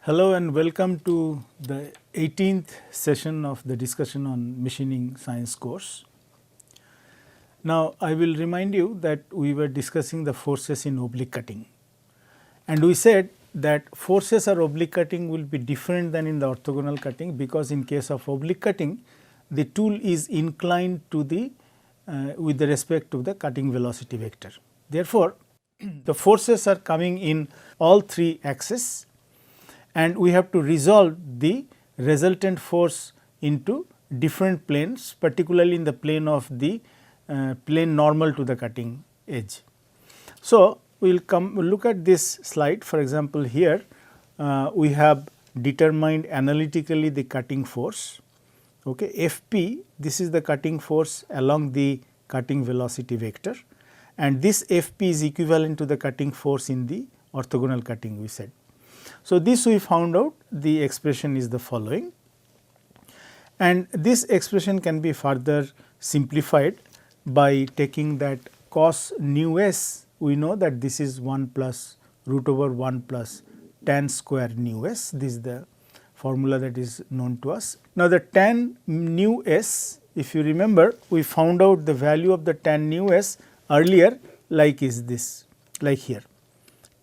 Hello and welcome to the 18th session of the discussion on machining science course. Now, I will remind you that we were discussing the forces in oblique cutting, and we said that forces or oblique cutting will be different than in the orthogonal cutting, because in case of oblique cutting the tool is inclined to the with the respect to the cutting velocity vector. Therefore, the forces are coming in all three axes, and we have to resolve the resultant force into different planes, particularly in the plane of the plane normal to the cutting edge. So, we will look at this slide. For example, here we have determined analytically the cutting force, okay. Fp, this is the cutting force along the cutting velocity vector, and this Fp is equivalent to the cutting force in the orthogonal cutting, we said. So, this we found out, the expression is the following, and this expression can be further simplified by taking that cos nu s. We know that this is 1 plus root over 1 plus tan square nu s. This is the formula that is known to us. Now, the tan nu s, if you remember, we found out the value of the tan nu s earlier, like is this, like here.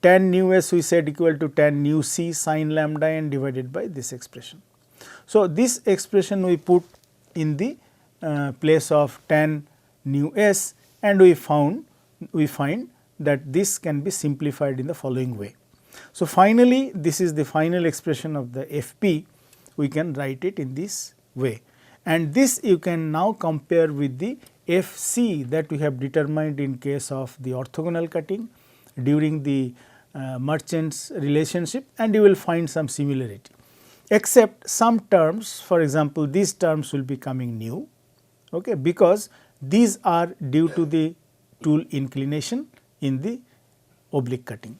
Tan nu s we said equal to tan nu c sin lambda n divided by this expression. So, this expression we put in the place of tan nu s, and we find that this can be simplified in the following way. So, finally, this is the final expression of the Fp. We can write it in this way, and this you can now compare with the Fc that we have determined in case of the orthogonal cutting during the Merchant's relationship, and you will find some similarity, except some terms. For example, these terms will be coming new, okay, because these are due to the tool inclination in the oblique cutting.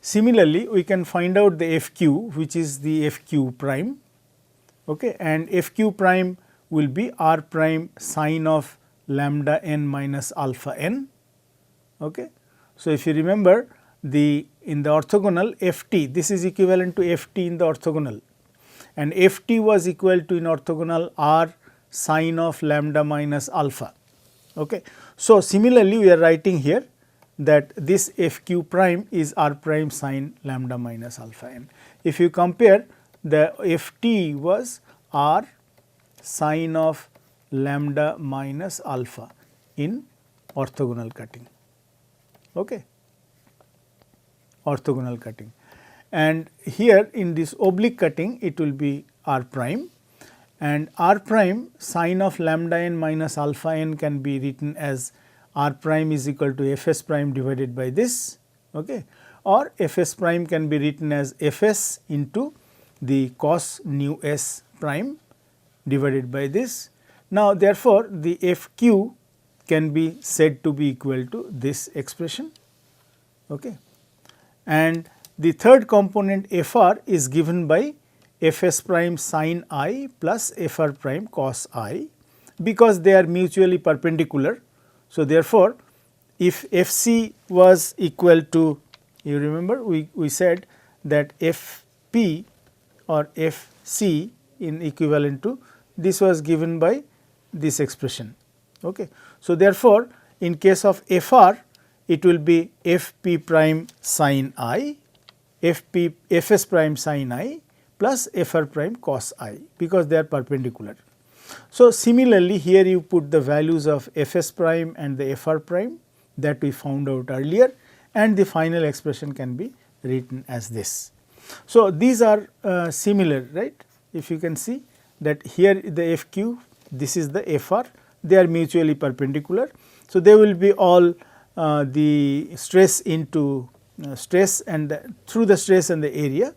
Similarly, we can find out the Fq, which is the Fq prime, okay, and Fq prime will be r prime sine of lambda n minus alpha n. Okay. So, if you remember, in the orthogonal Ft, this is equivalent to Ft in the orthogonal, and Ft was equal to in orthogonal r sine of lambda minus alpha. Okay. So, similarly, we are writing here that this Fq prime is r prime sine lambda minus alpha n. If you compare, the Ft was r sine of lambda minus alpha in orthogonal cutting. Okay. Orthogonal cutting, and here in this oblique cutting it will be r prime, and r prime sine of lambda n minus alpha n can be written as r prime is equal to Fs prime divided by this, okay, or Fs prime can be written as Fs into the cos nu s prime divided by this. Now, therefore, the Fq can be said to be equal to this expression, okay. And the third component Fr is given by Fs prime sin I plus Fr prime cos I, because they are mutually perpendicular. So, therefore, if Fc was equal to, you remember we said that Fp or Fc in equivalent to, this was given by this expression. Okay. So, therefore, in case of Fr, it will be Fp prime sin I, Fs prime sin I plus Fr prime cos I, because they are perpendicular. So, similarly, here you put the values of Fs prime and the Fr prime that we found out earlier, and the final expression can be written as this. So, these are similar, right. If you can see that here the Fq, this is the Fr, they are mutually perpendicular. So, they will be all the stress into stress and through the stress and the area,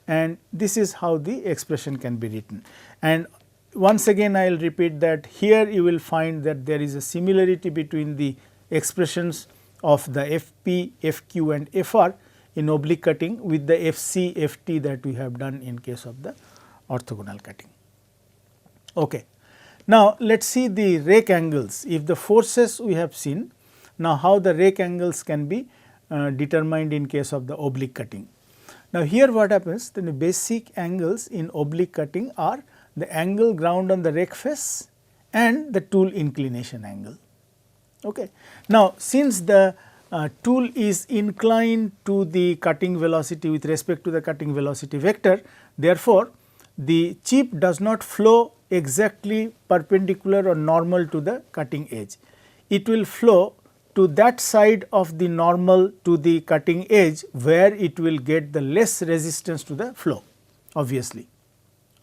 and this is how the expression can be written. And once again I will repeat that here you will find that there is a similarity between the expressions of the Fp, Fq and Fr in oblique cutting with the Fc, Ft that we have done in case of the orthogonal cutting. Okay. Now, let us see the rake angles. If the forces we have seen, now how the rake angles can be determined in case of the oblique cutting. Now, here what happens, then the basic angles in oblique cutting are the angle ground on the rake face and the tool inclination angle. Okay. Now, since the tool is inclined to the cutting velocity with respect to the cutting velocity vector, therefore, the chip does not flow exactly perpendicular or normal to the cutting edge. It will flow to that side of the normal to the cutting edge where it will get the less resistance to the flow obviously.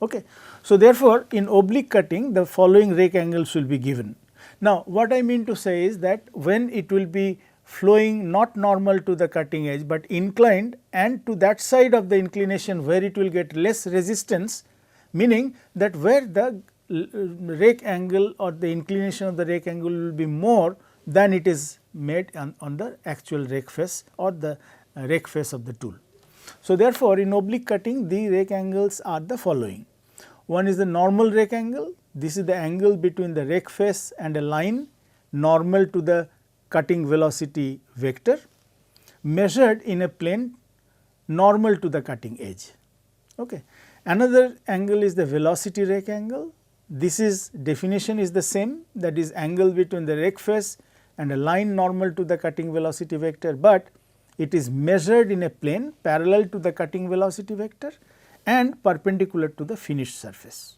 Okay. So, therefore, in oblique cutting the following rake angles will be given. Now, what I mean to say is that when it will be flowing not normal to the cutting edge, but inclined and to that side of the inclination where it will get less resistance, meaning that where the rake angle or the inclination of the rake angle will be more than it is made on the actual rake face or the rake face of the tool. So, therefore, in oblique cutting the rake angles are the following. One is the normal rake angle. This is the angle between the rake face and a line normal to the cutting velocity vector measured in a plane normal to the cutting edge. Okay. Another angle is the velocity rake angle. This is definition is the same, that is angle between the rake face and a line normal to the cutting velocity vector, but it is measured in a plane parallel to the cutting velocity vector and perpendicular to the finished surface.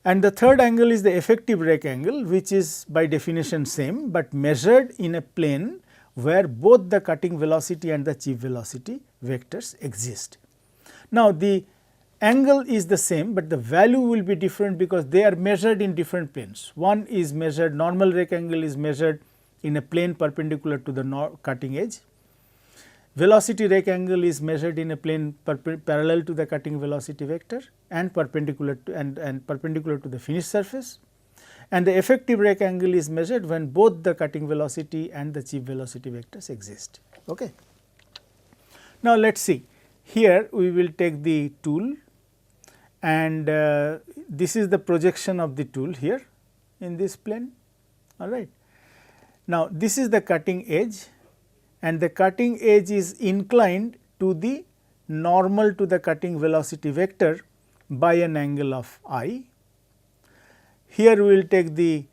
And the third angle is the effective rake angle, which is by definition same, but measured in a plane where both the cutting velocity and the chip velocity vectors exist. Now, the angle is the same, but the value will be different because they are measured in different planes. One is measured, normal rake angle is measured in a plane perpendicular to the cutting edge. Velocity rake angle is measured in a plane parallel to the cutting velocity vector and perpendicular to the finished surface, and the effective rake angle is measured when both the cutting velocity and the chip velocity vectors exist. Okay. Now, let us see, here we will take the tool and this is the projection of the tool here in this plane, all right. Now, this is the cutting edge and the cutting edge is inclined to the normal to the cutting velocity vector by an angle of I. Here we will take the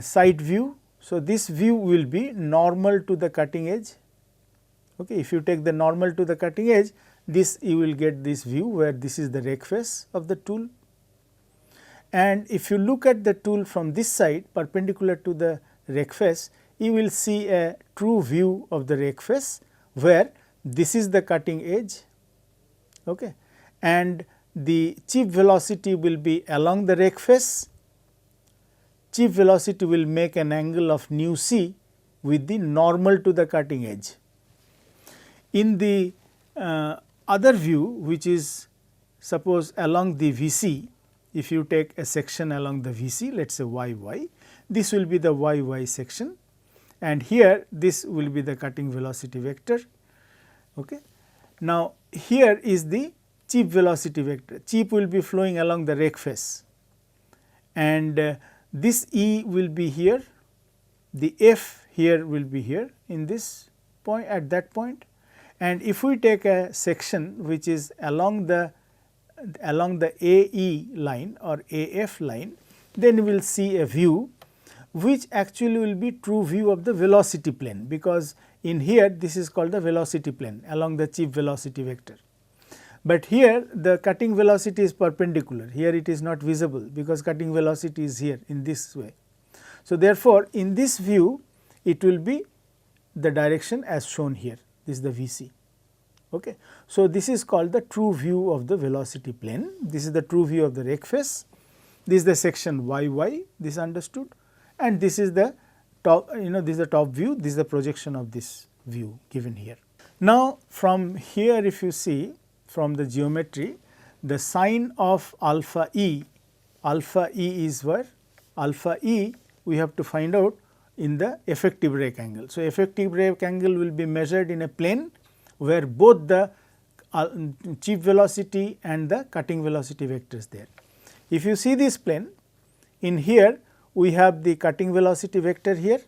side view. So, this view will be normal to the cutting edge. Okay. If you take the normal to the cutting edge, this you will get this view where this is the rake face of the tool. And if you look at the tool from this side perpendicular to the rake face, you will see a true view of the rake face where this is the cutting edge, okay, and the chip velocity will be along the rake face. Chip velocity will make an angle of nu c with the normal to the cutting edge. In the other view, which is suppose along the VC, if you take a section along the VC, let us say YY, this will be the YY section. And here this will be the cutting velocity vector. Okay. Now, here is the chip velocity vector. Chip will be flowing along the rake face and this E will be here, the F here will be here in this point at that point. And if we take a section which is along the AE line or AF line, then we will see a view which actually will be true view of the velocity plane, because in here this is called the velocity plane along the chip velocity vector. But here the cutting velocity is perpendicular, here it is not visible because cutting velocity is here in this way. So, therefore, in this view it will be the direction as shown here, this is the VC. Okay. So, this is called the true view of the velocity plane, this is the true view of the rake face, this is the section YY, this is understood, and this is the top, this is the top view, this is the projection of this view given here. Now, from here if you see from the geometry, the sign of alpha E is where? Alpha E we have to find out in the effective rake angle. So, effective rake angle will be measured in a plane where both the chip velocity and the cutting velocity vectors there. If you see this plane, in here we have the cutting velocity vector here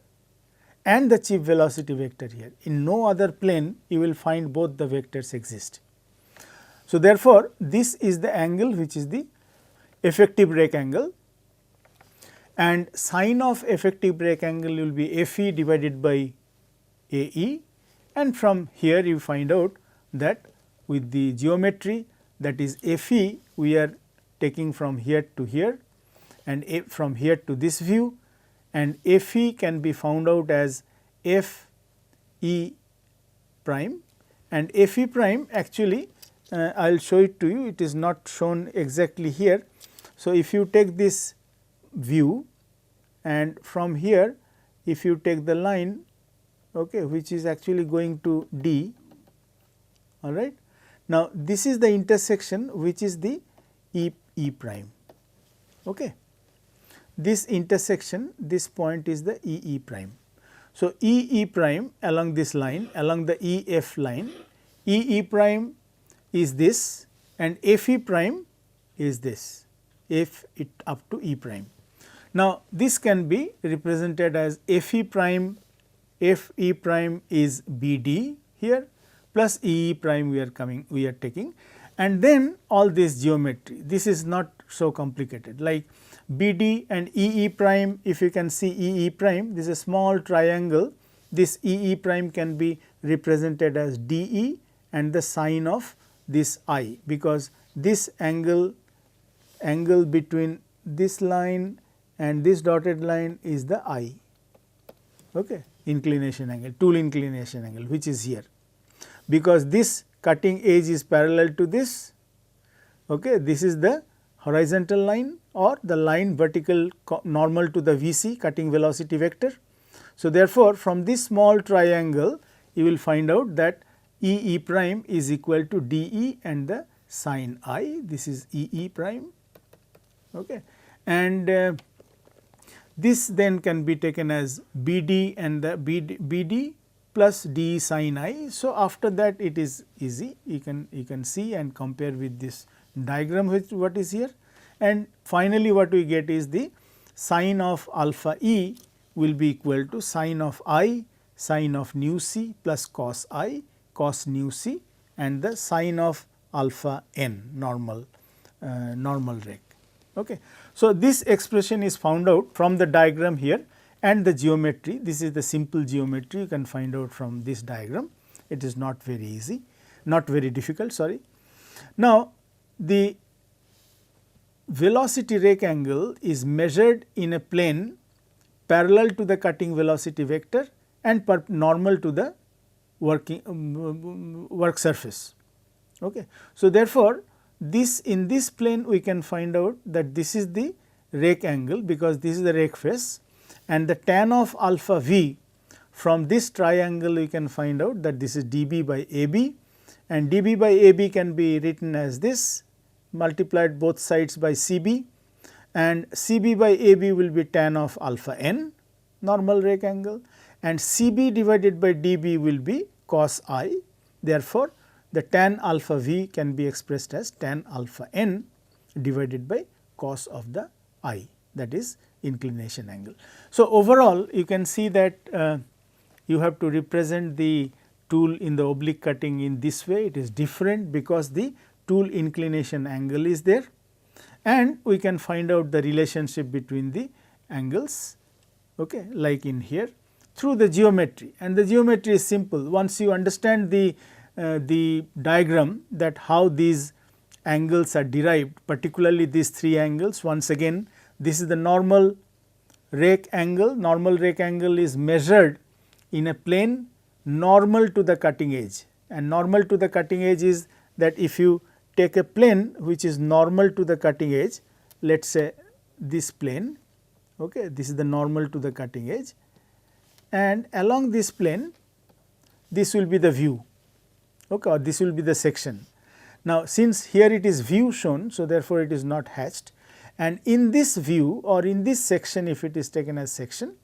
and the chip velocity vector here. In no other plane you will find both the vectors exist. So, therefore, this is the angle which is the effective rake angle, and sine of effective rake angle will be Fe divided by Ae, and from here you find out that with the geometry, that is Fe we are taking from here to here and from here to this view, and Fe can be found out as F E prime, and Fe prime actually I will show it to you, it is not shown exactly here. So, if you take this view and from here if you take the line, okay, which is actually going to D, all right. Now, this is the intersection which is the E prime. Okay. This intersection, this point is the E prime. So, E prime along this line, along the EF line, E prime is this and Fe prime is this, if it up to E prime. Now, this can be represented as Fe prime, Fe prime is BD here plus E prime we are taking, and then all this geometry. This is not so complicated, like BD and EE prime. If you can see EE prime, this is a small triangle. This EE prime can be represented as DE and the sine of this I, because this angle between this line and this dotted line is the I, okay, inclination angle, tool inclination angle, which is here, because this cutting edge is parallel to this. Okay, this is the horizontal line or the line vertical normal to the VC, cutting velocity vector. So, therefore, from this small triangle you will find out that EE prime is equal to DE and the sine I, this is EE prime, okay. And this then can be taken as BD and the BD plus DE sine I. So, after that it is easy, you can see and compare with this diagram with what is here, and finally what we get is the sine of alpha E will be equal to sine of I, sine of nu c plus cos I, cos nu c, and the sine of alpha n normal rake. Okay. So, this expression is found out from the diagram here and the geometry. This is the simple geometry you can find out from this diagram. It is not very easy, not very difficult, sorry. Now, the velocity rake angle is measured in a plane parallel to the cutting velocity vector and normal to the work surface. Okay. So, therefore, in this plane we can find out that this is the rake angle, because this is the rake face, and the tan of alpha v from this triangle we can find out that this is dB by AB, and dB by AB can be written as this multiplied both sides by CB, and CB by AB will be tan of alpha n normal rake angle, and CB divided by dB will be cos I. Therefore, the tan alpha v can be expressed as tan alpha n divided by cos of the I, that is inclination angle. So, overall you can see that you have to represent the tool in the oblique cutting in this way. It is different because the tool inclination angle is there, and we can find out the relationship between the angles, okay, like in here through the geometry, and the geometry is simple. Once you understand the diagram, that how these angles are derived, particularly these three angles. Once again, this is the normal rake angle. Normal rake angle is measured in a plane normal to the cutting edge, and normal to the cutting edge is that if you take a plane which is normal to the cutting edge, let us say this plane, okay, this is the normal to the cutting edge, and along this plane this will be the view, okay, or this will be the section. Now, since here it is view shown, so therefore, it is not hatched, and in this view or in this section, if it is taken as section,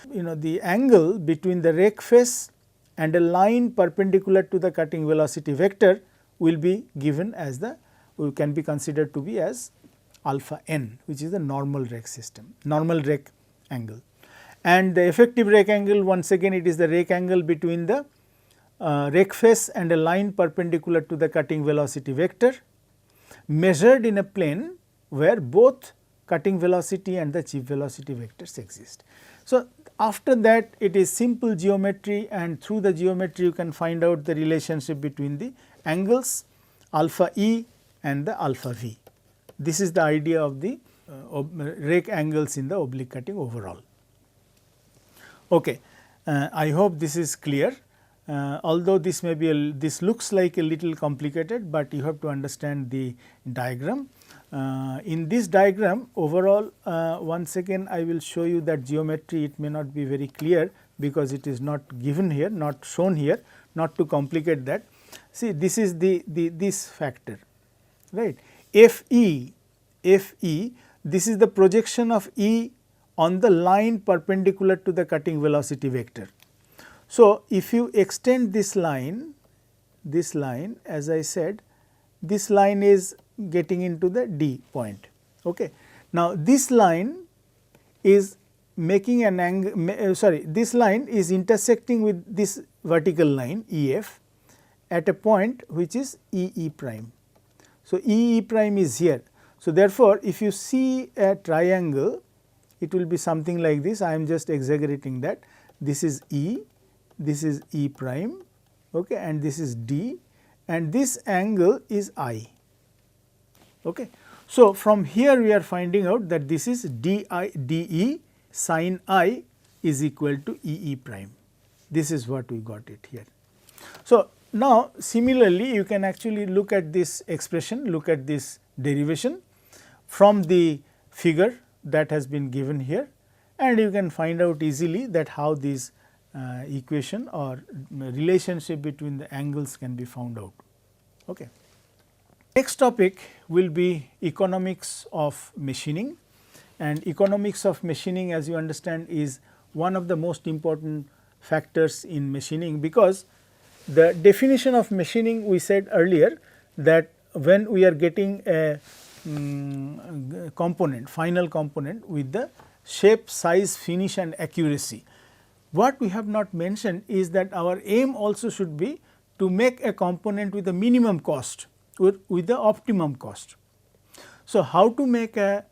the angle between the rake face and a line perpendicular to the cutting velocity vector will be given as can be considered to be as alpha n, which is the normal rake system, normal rake angle. And the effective rake angle, once again it is the rake angle between the rake face and a line perpendicular to the cutting velocity vector measured in a plane where both cutting velocity and the chip velocity vectors exist. So, after that it is simple geometry, and through the geometry you can find out the relationship between the angles alpha e and the alpha v. This is the idea of the rake angles in the oblique cutting overall. Okay. I hope this is clear. Although this may be this looks like a little complicated, but you have to understand the diagram. In this diagram overall, once again I will show you that geometry, it may not be very clear because it is not given here, not shown here, not to complicate that. See, this is this factor, right. Fe, this is the projection of E on the line perpendicular to the cutting velocity vector. So, if you extend this line as I said, this line is getting into the D point. Okay. Now, this line is making an angle, this line is intersecting with this vertical line EF at a point which is EE prime. So, EE prime is here. So, therefore, if you see a triangle, it will be something like this. I am just exaggerating that. This is E, this is E prime, okay, and this is D, and this angle is I. Okay. So, from here we are finding out that this is DE sin I is equal to EE prime. This is what we got it here. So, now similarly you can actually look at this expression, look at this derivation from the figure that has been given here, and you can find out easily that how this equation or relationship between the angles can be found out. Okay. Next topic will be economics of machining, and economics of machining, as you understand, is one of the most important factors in machining, because the definition of machining, we said earlier that when we are getting a component, final component with the shape, size, finish and accuracy. What we have not mentioned is that our aim also should be to make a component with a minimum cost, with the optimum cost. So, how to make a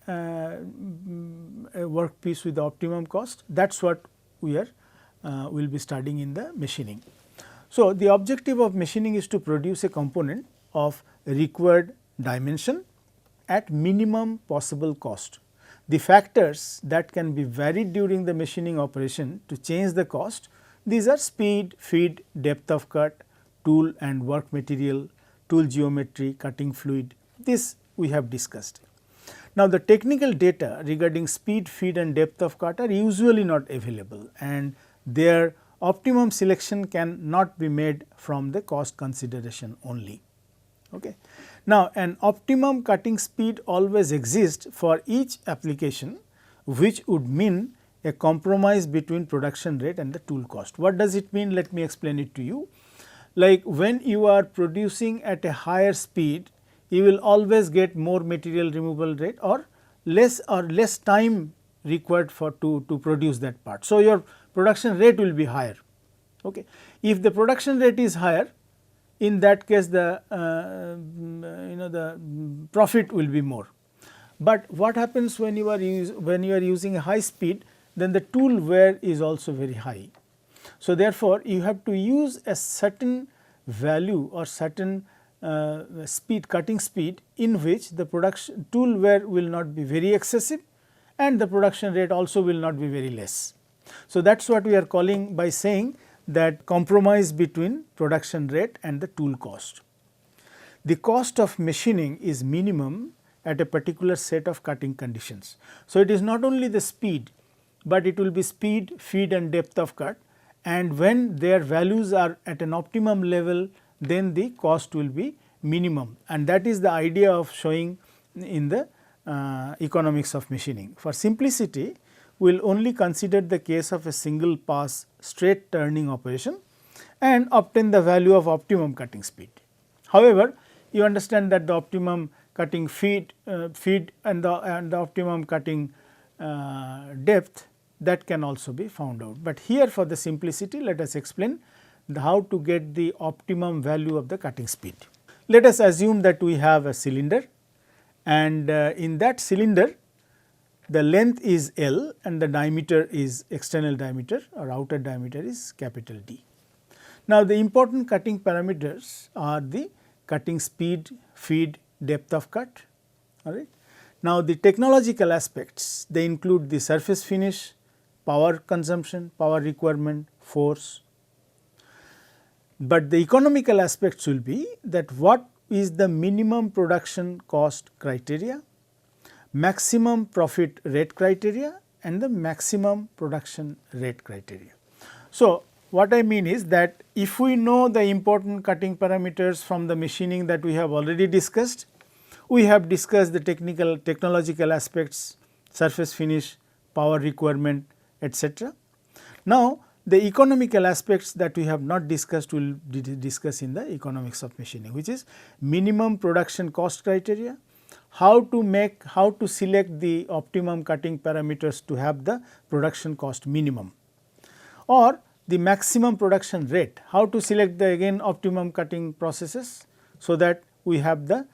workpiece with the optimum cost? That is what we are will be studying in the machining. So, the objective of machining is to produce a component of required dimension at minimum possible cost. The factors that can be varied during the machining operation to change the cost, these are speed, feed, depth of cut, tool and work material, tool geometry, cutting fluid. This we have discussed. Now, the technical data regarding speed, feed and depth of cut are usually not available, and their optimum selection can not be made from the cost consideration only. Okay. Now, an optimum cutting speed always exists for each application, which would mean a compromise between production rate and the tool cost. What does it mean? Let me explain it to you. Like when you are producing at a higher speed, you will always get more material removal rate or less time required for to produce that part. So, your production rate will be higher. Okay. If the production rate is higher, in that case the the profit will be more. But what happens when you are using a high speed, then the tool wear is also very high. So, therefore, you have to use a certain value or certain cutting speed in which the production tool wear will not be very excessive and the production rate also will not be very less. So, that is what we are calling by saying that compromise between production rate and the tool cost. The cost of machining is minimum at a particular set of cutting conditions. So, it is not only the speed, but it will be speed, feed and depth of cut, and when their values are at an optimum level, then the cost will be minimum, and that is the idea of showing in the economics of machining. For simplicity, we will only consider the case of a single pass straight turning operation and obtain the value of optimum cutting speed. However, you understand that the optimum cutting feed and the optimum cutting depth, that can also be found out. But here for the simplicity, let us explain how to get the optimum value of the cutting speed. Let us assume that we have a cylinder, and in that cylinder the length is L and the diameter is external diameter or outer diameter is capital D. Now, the important cutting parameters are the cutting speed, feed, depth of cut. All right. Now, the technological aspects, they include the surface finish, power consumption, power requirement, force. But the economical aspects will be that what is the minimum production cost criteria, maximum profit rate criteria and the maximum production rate criteria. So, what I mean is that if we know the important cutting parameters from the machining that we have already discussed, we have discussed the technological aspects, surface finish, power requirement, etc. Now, the economical aspects that we have not discussed we will discuss in the economics of machining, which is minimum production cost criteria, how to select the optimum cutting parameters to have the production cost minimum, or the maximum production rate, how to select the again optimum cutting processes, so that we have the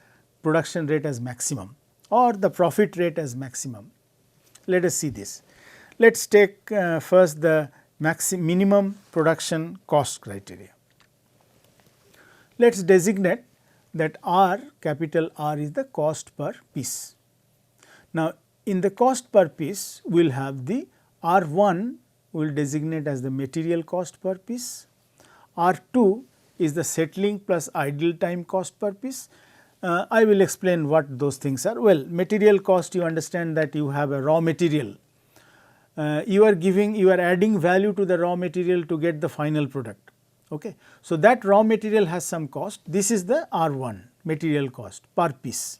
production rate as maximum or the profit rate as maximum. Let us see this. Let us take first the minimum production cost criteria. Let us designate that R, capital R is the cost per piece. Now, in the cost per piece we will have the R1 we will designate as the material cost per piece, R2 is the settling plus idle time cost per piece. I will explain what those things are. Well, material cost, you understand that you have a raw material, you are adding value to the raw material to get the final product. Okay. So, that raw material has some cost, this is the R1 material cost per piece.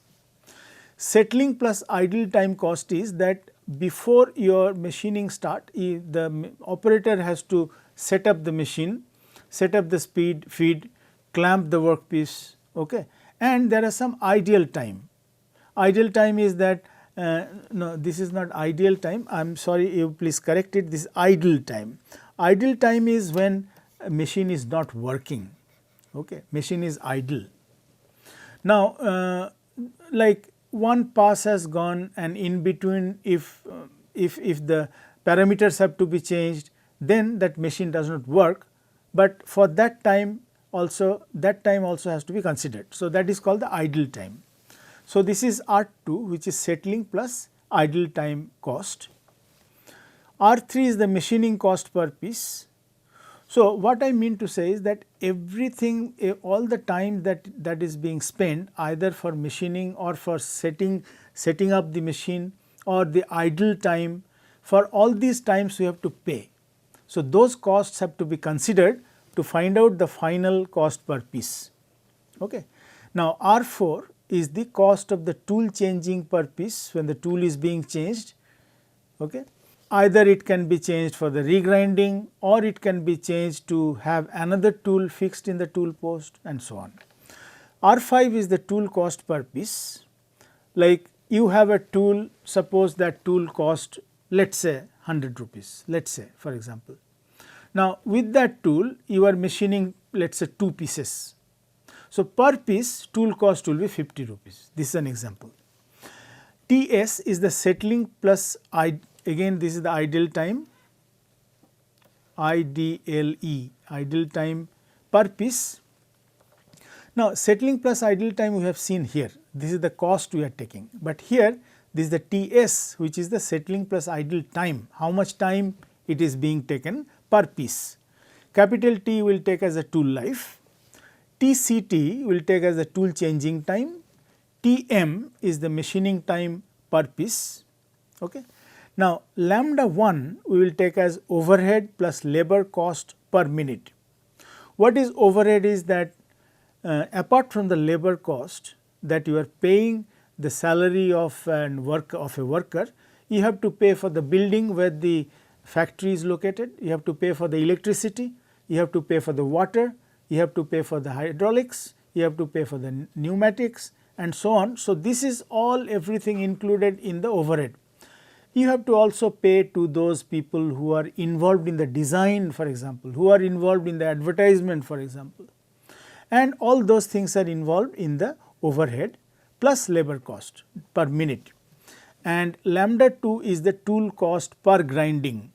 Settling plus idle time cost is that before your machining start, the operator has to set up the machine, set up the speed, feed, clamp the workpiece, okay. And there are some idle time. Idle time is that no, this is not ideal time, I am sorry, you please correct it, this is idle time. Idle time is when a machine is not working, okay, machine is idle. Now, like one pass has gone and in between if the parameters have to be changed, then that machine does not work, but for that time also has to be considered. So, that is called the idle time. So, this is R2 which is settling plus idle time cost. R3 is the machining cost per piece. So, what I mean to say is that everything, all the time that is being spent either for machining or for setting up the machine or the idle time, for all these times we have to pay. So, those costs have to be considered to find out the final cost per piece. Okay. Now, R4 is the cost of the tool changing per piece when the tool is being changed. Okay. Either it can be changed for the regrinding or it can be changed to have another tool fixed in the tool post and so on. R5 is the tool cost per piece. Like you have a tool, suppose that tool cost let us say 100 rupees, let us say for example. Now, with that tool you are machining let us say 2 pieces. So, per piece tool cost will be 50 rupees, this is an example. TS is the settling plus again this is the idle time, IDLE, idle time per piece. Now, settling plus idle time we have seen here, this is the cost we are taking, but here this is the TS which is the settling plus idle time, how much time it is being taken per piece. Capital T will take as a tool life, TCT will take as the tool changing time, Tm is the machining time per piece. Okay. Now, lambda 1 we will take as overhead plus labor cost per minute. What is overhead is that apart from the labor cost that you are paying the salary of a worker, you have to pay for the building where the factory is located, you have to pay for the electricity, you have to pay for the water, you have to pay for the hydraulics, you have to pay for the pneumatics and so on. So, this is all everything included in the overhead. you have to also pay to those people who are involved in the design, for example, who are involved in the advertisement, for example, and all those things are involved in the overhead plus labor cost per minute. And lambda 2 is the tool cost per grinding,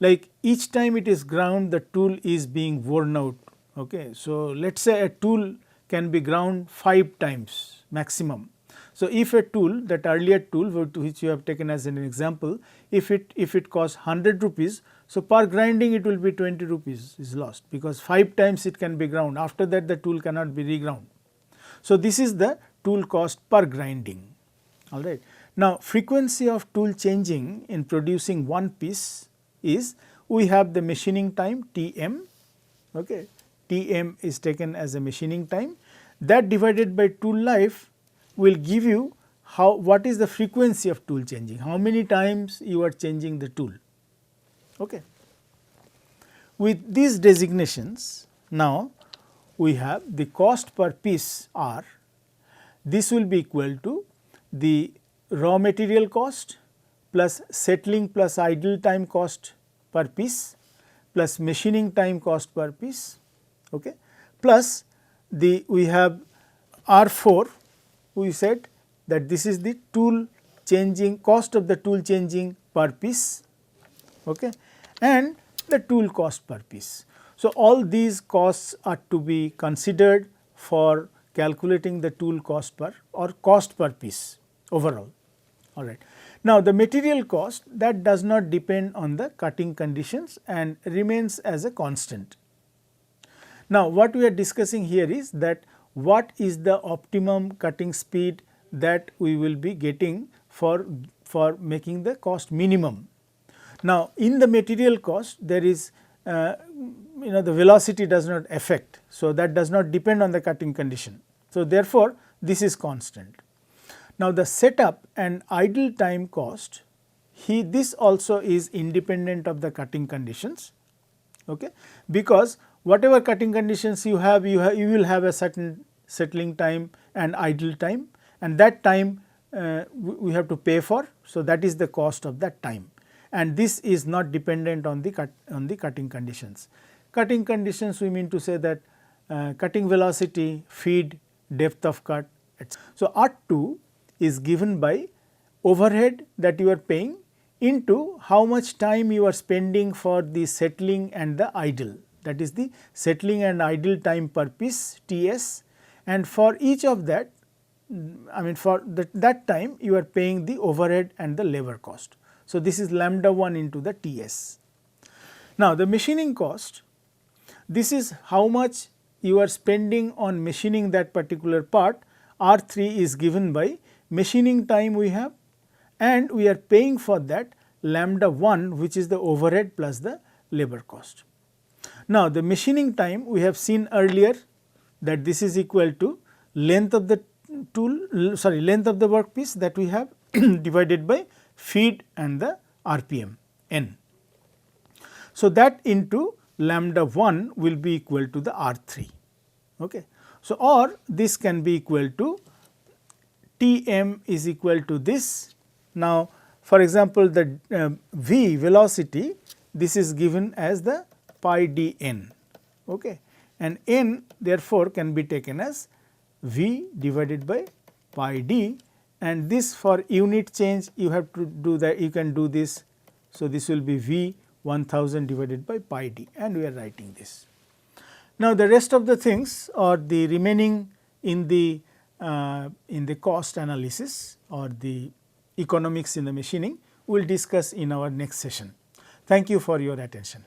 like each time it is ground the tool is being worn out. Okay. So, let us say a tool can be ground 5 times maximum. So, if a tool, that earlier tool which you have taken as an example, if it costs 100 rupees, so per grinding it will be 20 rupees is lost, because 5 times it can be ground, after that the tool cannot be reground. So, this is the tool cost per grinding, all right. Now, frequency of tool changing in producing one piece is, we have the machining time Tm, okay. Tm is taken as a machining time, that divided by tool life will give you what is the frequency of tool changing, how many times you are changing the tool. Okay. With these designations, now we have the cost per piece R, this will be equal to the raw material cost plus settling plus idle time cost per piece plus machining time cost per piece, okay, plus we have R4, we said that this is the tool changing cost of the tool changing per piece, okay, and the tool cost per piece. So, all these costs are to be considered for calculating the tool cost per or cost per piece overall, all right. Now, the material cost, that does not depend on the cutting conditions and remains as a constant. Now, what we are discussing here is that what is the optimum cutting speed that we will be getting for making the cost minimum. Now, in the material cost there is the velocity does not affect. So, that does not depend on the cutting condition. So, therefore, this is constant. Now, the setup and idle time cost, this also is independent of the cutting conditions, okay, because whatever cutting conditions you will have a certain settling time and idle time, and that time we have to pay for. So, that is the cost of that time, and this is not dependent on the cutting conditions. Cutting conditions, we mean to say that cutting velocity, feed, depth of cut, etc. So, R2 is given by overhead that you are paying into how much time you are spending for the settling and the idle, that is the settling and idle time per piece Ts, and for each of that, I mean for that time you are paying the overhead and the labor cost. So, this is lambda 1 into the Ts. Now, the machining cost, this is how much you are spending on machining that particular part. R3 is given by machining time we have, and we are paying for that lambda 1, which is the overhead plus the labor cost. Now, the machining time we have seen earlier that this is equal to length of the length of the workpiece that we have divided by feed and the RPM n. So, that into lambda 1 will be equal to the R3. Okay. So, or this can be equal to Tm is equal to this. Now, for example, the V velocity, this is given as the pi dn, okay, and n therefore can be taken as V divided by pi d, and this for unit change you have to do that, you can do this. So, this will be V 1000 divided by pi d, and we are writing this. Now, the rest of the things or the remaining in the cost analysis or the economics in the machining, we will discuss in our next session. Thank you for your attention.